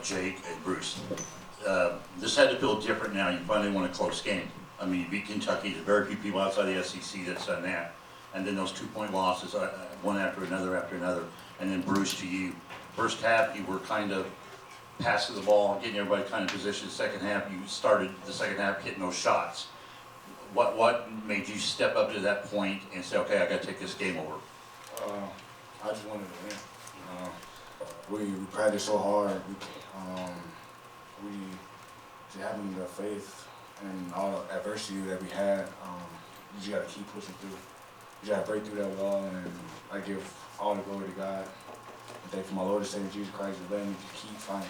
Jake and Bruce. This had to feel different now. You finally won a close game. I mean, you beat Kentucky. There's very few people outside the SEC that's done that. And then those 2-point losses, one after another, and then Bruce, to you. First half, you were kind of passing the ball, getting everybody kind of positioned. Second half, you started the second half hitting those shots. What made you step up to that point and say, okay, I got to take this game over? I just wanted to win. We practiced so hard. We just having the faith and all the adversity that we had. You just got to keep pushing through. You got to break through that wall, and I give all the glory to God. I thank for my Lord and Savior Jesus Christ for letting me keep fighting,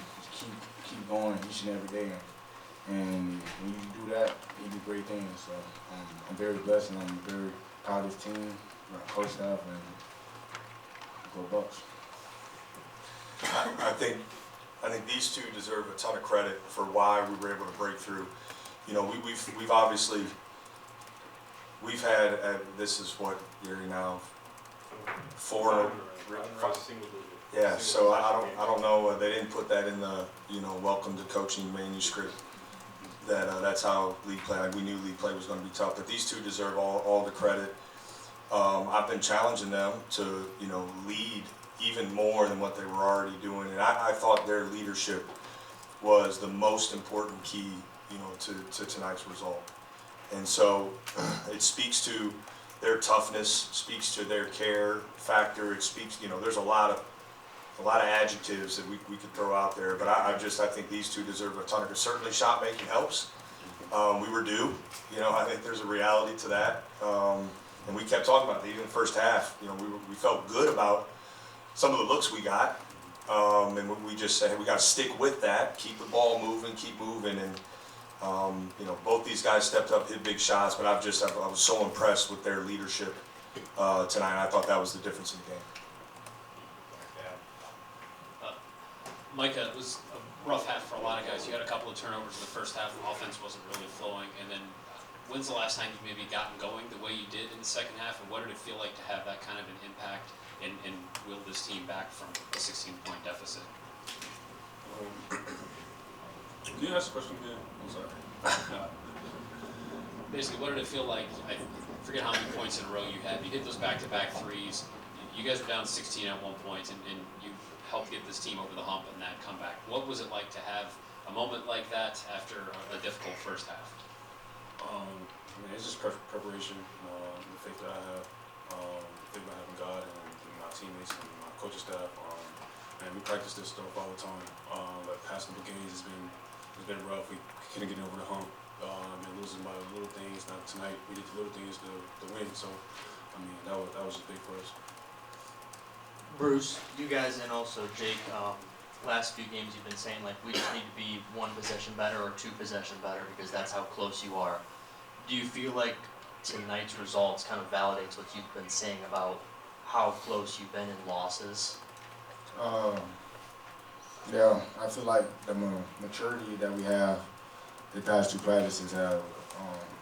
keep going each and every day. And when you do that, you do great things. So I'm very blessed, and I'm very proud of this team, my coach staff, and go Bucks. I think these two deserve a ton of credit for why we were able to break through. You know, we've obviously had this is what Gary now 4. Yeah, so I don't know. They didn't put that in the welcome to coaching manuscript. That's how league play. Like, we knew league play was going to be tough, but these two deserve all the credit. I've been challenging them to lead even more than what they were already doing, and I thought their leadership was the most important key to tonight's result. And so it speaks to their toughness, speaks to their care factor. It speaks, there's a lot of adjectives that we could throw out there, but I think these two deserve a ton of. Certainly, shot making helps. We were due. I think there's a reality to that, and we kept talking about it. Even the first half, we felt good about some of the looks we got, and we just said, hey, we got to stick with that, keep the ball moving, keep moving, and both these guys stepped up, hit big shots, but I was so impressed with their leadership tonight. I thought that was the difference in the game. Micah, it was a rough half for a lot of guys. You had a couple of turnovers in the first half. Offense wasn't really flowing. And then when's the last time you maybe gotten going the way you did in the second half? And what did it feel like to have that kind of an impact and will this team back from a 16-point deficit? Can you ask the question again? I'm sorry. Basically, what did it feel like? I forget how many points in a row you had. You hit those back-to-back threes. You guys were down 16 at one point, and you helped get this team over the hump in that comeback. What was it like to have a moment like that after a difficult first half? It's just preparation, the faith that I have, the faith I have in God and my teammates and my coaching staff. And we practice this stuff all the time. But past couple games has been rough. We couldn't get over the hump. And losing by little things. Now tonight we did the little things to win. So that was just big for us. Bruce, you guys and also Jake, last few games you've been saying we just need to be 1 possession better or 2 possession better because that's how close you are. Do you feel like tonight's results kind of validates what you've been saying about how close you've been in losses? Yeah, I feel like the maturity that we have the past 2 practices have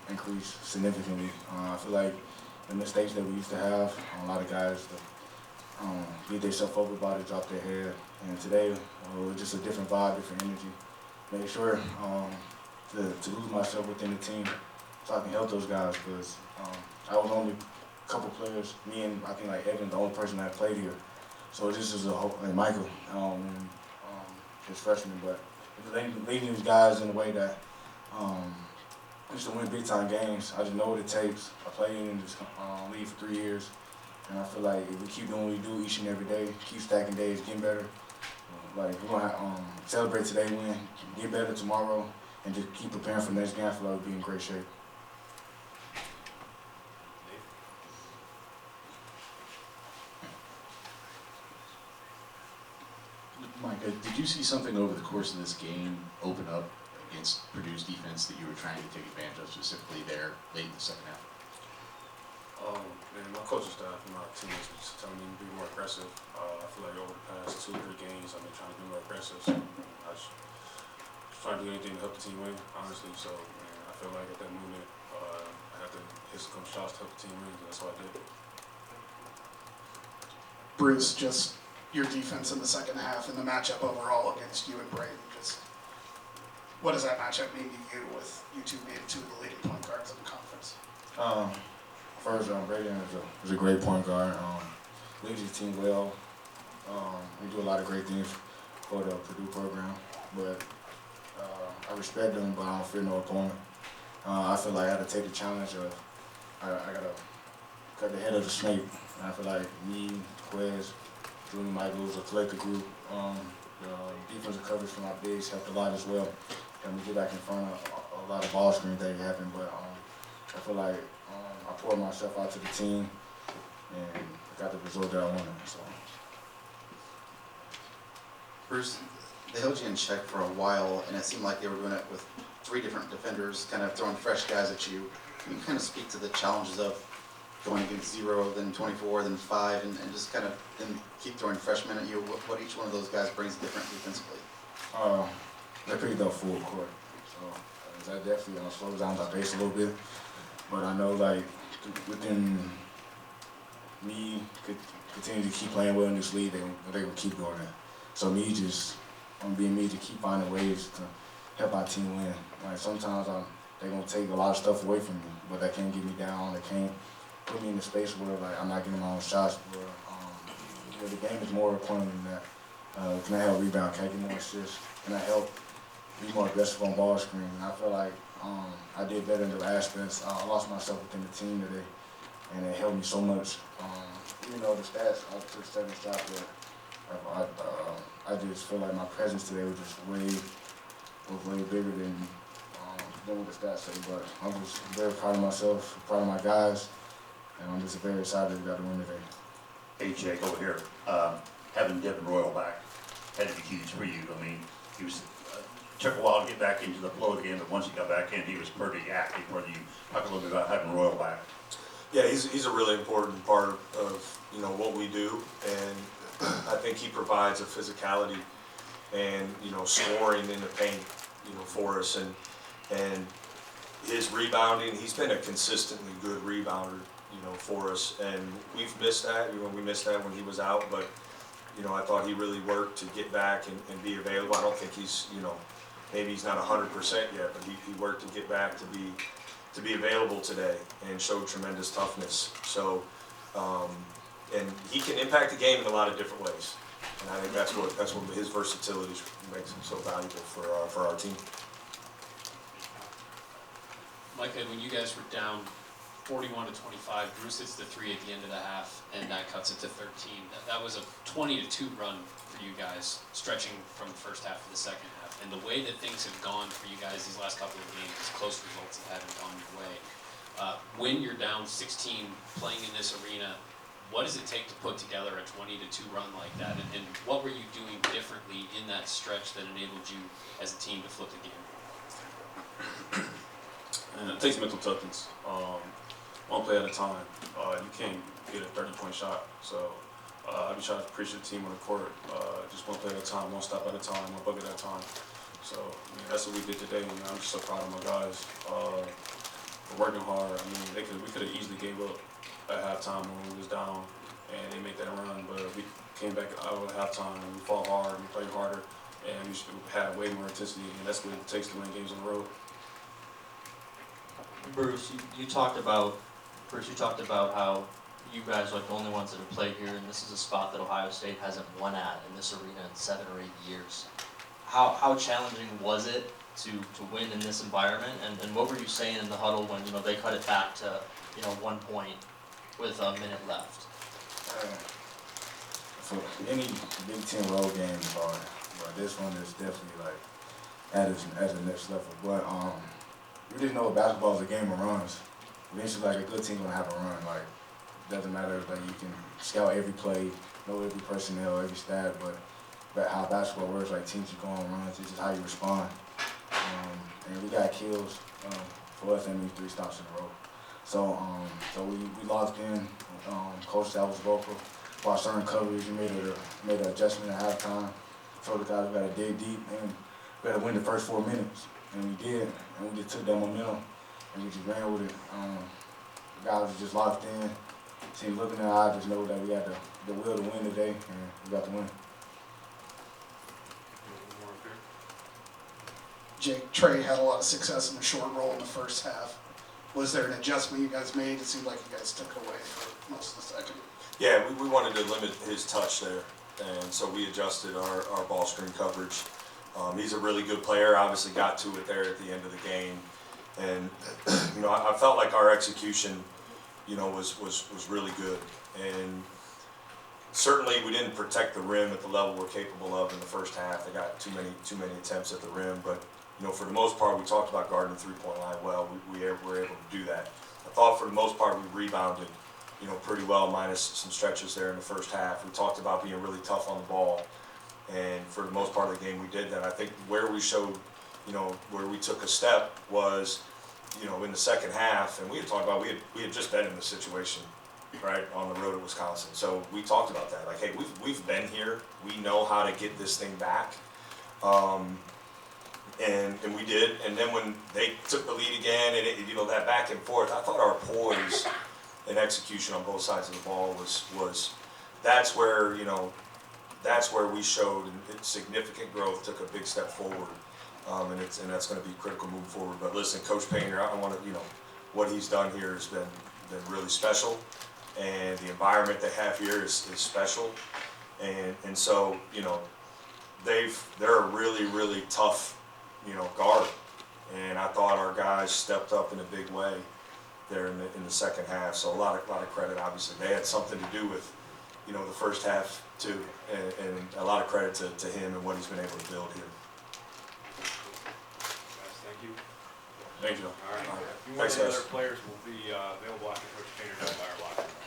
increased significantly. I feel like the mistakes that we used to have, a lot of guys beat themselves up about it, drop their head. And today, it was just a different vibe, different energy. Make sure to lose myself within the team so I can help those guys because I was only a couple players, me and I think Evan, the only person that played here. So this is and Michael, his freshman, but leading these guys in a way that just to win big time games. I just know what it takes. I played in this league for 3 years. And I feel like if we keep doing what we do each and every day, keep stacking days, getting better, we're going to celebrate today, win, get better tomorrow, and just keep preparing for the next game. I feel like we'll be in great shape. Micah, did you see something over the course of this game open up against Purdue's defense that you were trying to take advantage of specifically there late in the second half? My coaching staff and my teammates were telling me to be more aggressive. I feel like over the past 2 or 3 games, I've been trying to be more aggressive. So I was trying to do anything to help the team win, honestly. So I feel like at that moment, I had to hit some shots to help the team win, and that's what I did. Bruce, just your defense in the second half and the matchup overall against you and Brayton? Just what does that matchup mean to you with you two being two of the leading point guards in the conference? First, Brayden is a great point guard. Leads his team well. We do a lot of great things for the Purdue program, but I respect him, but I don't fear no opponent. I feel like I got to take the challenge of I got to cut the head of the snake. And I feel like me, Quez, Junior Michaels, a collective group, the defensive coverage for my bigs helped a lot as well. And we get back in front of a lot of ball screens that happen, but I feel like I poured myself out to the team and got the result that I wanted. So. Bruce, they held you in check for a while, and it seemed like they were doing it with 3 different defenders, kind of throwing fresh guys at you. Can you kind of speak to the challenges of going against 0, then 24, then 5, and just kind of then keep throwing freshmen at you? What each one of those guys brings different defensively? They picked up full court, so that definitely slows down my pace a little bit. But I know, like, within me continue to keep playing well in this league, they will keep doing that. So me just being me to keep finding ways to help our team win. Like sometimes they're gonna take a lot of stuff away from me, but they can't get me down. They can't put me in a space where like I'm not getting my own shots. Where the game is more important than that. Can I help rebound? Can I get more assists? Can I help be more aggressive on ball screen? And I feel like I did better in those aspects. I lost myself within the team today, and it helped me so much. Even though the stats, I took 7 shots, but I just feel like my presence today was just way bigger than what the stats say. But I'm just very proud of myself, proud of my guys, and I'm just very excited we got to win today. Hey Jake, over here, having Devin Royal back had to be huge for you. I mean, he was took a while to get back into the flow of the game, but once he got back in, he was pretty active. Whether you talk a little bit about having Royal back? Yeah, he's a really important part of what we do, and I think he provides a physicality and scoring in the paint for us, and his rebounding. He's been a consistently good rebounder for us, and we've missed that. We missed that when he was out, but I thought he really worked to get back and be available. I don't think he's maybe he's not 100% yet, but he worked to get back to be available today and showed tremendous toughness. So, and he can impact the game in a lot of different ways, and I think that's what his versatility makes him so valuable for our team. Micah, when you guys were down 41-25, Bruce hits the 3 at the end of the half, and that cuts it to 13. That was a 20-2 run for you guys, stretching from the first half to the second half. And the way that things have gone for you guys these last couple of games, close results haven't gone your way. When you're down 16 playing in this arena, what does it take to put together a 20-2 run like that? And what were you doing differently in that stretch that enabled you as a team to flip the game? And it takes mental toughness. One play at a time. You can't get a 30-point shot. So I be trying to preach the team on the court. Just one play at a time, one stop at a time, one bucket at a time. So that's what we did today. I'm just so proud of my guys for working hard. We could have easily gave up at halftime when we was down, and they made that run. But we came back out at halftime and we fought hard, we played harder, and we had way more intensity. And that's what it takes to win games on the road. Bruce, you talked about how you guys are like the only ones that have played here, and this is a spot that Ohio State hasn't won at in this arena in 7 or 8 years. How challenging was it to win in this environment, and what were you saying in the huddle when they cut it back to 1 point with a minute left? For any Big Ten road game is hard, but this one is definitely like at the next level. But we didn't know basketball is a game of runs. Eventually, like a good team gonna have a run. Like it doesn't matter like you can scout every play, know every personnel, every stat, but how basketball works, like teams just go on runs. It's just how you respond. And we got kills for us. That means 3 stops in a row. So we locked in. Coach that was vocal about certain coverage. He made an adjustment at halftime. Told the guys we got to dig deep and we got to win the first 4 minutes. And we did, and we just took that momentum, and we just ran with it. The guys were just locked in, team looking in the eye, just know that we had the will to win today, and we got the win. Jake, Trey had a lot of success in the short roll in the first half. Was there an adjustment you guys made? It seemed like you guys took it away for most of the second. Yeah, we wanted to limit his touch there, and so we adjusted our ball screen coverage. He's a really good player, obviously got to it there at the end of the game. And, you know, I felt like our execution, you know, was really good. And certainly we didn't protect the rim at the level we're capable of in the first half. They got too many attempts at the rim, but, you know, for the most part, we talked about guarding the three-point line well. We were able to do that. I thought for the most part we rebounded, you know, pretty well, minus some stretches there in the first half. We talked about being really tough on the ball, and for the most part of the game we did that. I think where we showed, you know, where we took a step was, you know, in the second half, and we had talked about, we had just been in this situation, right, on the road at Wisconsin. So we talked about that, like, hey, we've been here, we know how to get this thing back, and we did. And then when they took the lead again, and you know, that back and forth, I thought our poise and execution on both sides of the ball was that's where, you know, that's where we showed significant growth, took a big step forward. And that's going to be critical moving forward. But listen, Coach Painter, I want to, you know, what he's done here has been really special, and the environment they have here is special, and so, you know, they're a really tough, you know, guard, and I thought our guys stepped up in a big way there in the second half. So a lot of credit, obviously. They had something to do with, you know, the first half too, and a lot of credit to him and what he's been able to build here. Thank you. All right. A few more Thanks, guys. other players will be available after Coach Painter does by our locker room.